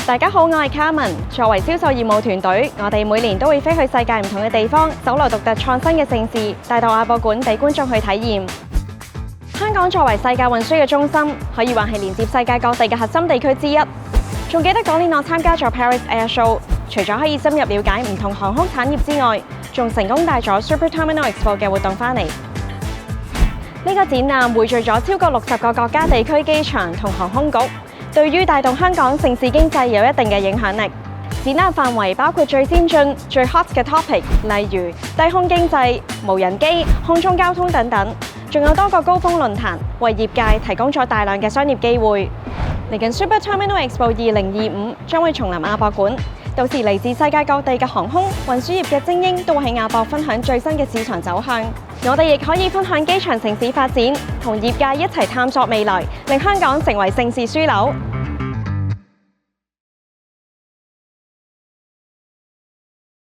大家好，我係 Carmen。作為銷售業務團隊，我哋每年都會飛去世界唔同嘅地方，搜羅獨特創新嘅盛事，帶到亞博館俾觀眾去體驗。香港作為世界運輸嘅中心，可以話係連接世界各地嘅核心地區之一。仲記得嗰年我參加咗 Paris Air Show， 除咗可以深入了解唔同航空產業之外，仲成功帶咗 Super Terminal Expo 嘅活動返嚟。呢個展覽匯聚咗超過60個國家地區機場同航空局，對於帶動香港城市經濟有一定嘅影響力。展覽範圍包括最先進、最 hot 嘅 topic， 例如低空經濟、無人機、空中交通等等，仲有多個高峰論壇，為業界提供咗大量嘅商業機會。嚟緊 Super Terminal Expo 2025將會重臨亞博館，到時嚟自世界各地嘅航空運輸業嘅精英都會喺亞博分享最新嘅市場走向。我哋亦可以分享機場城市發展，同業界一齊探索未來，令香港成為盛事樞紐。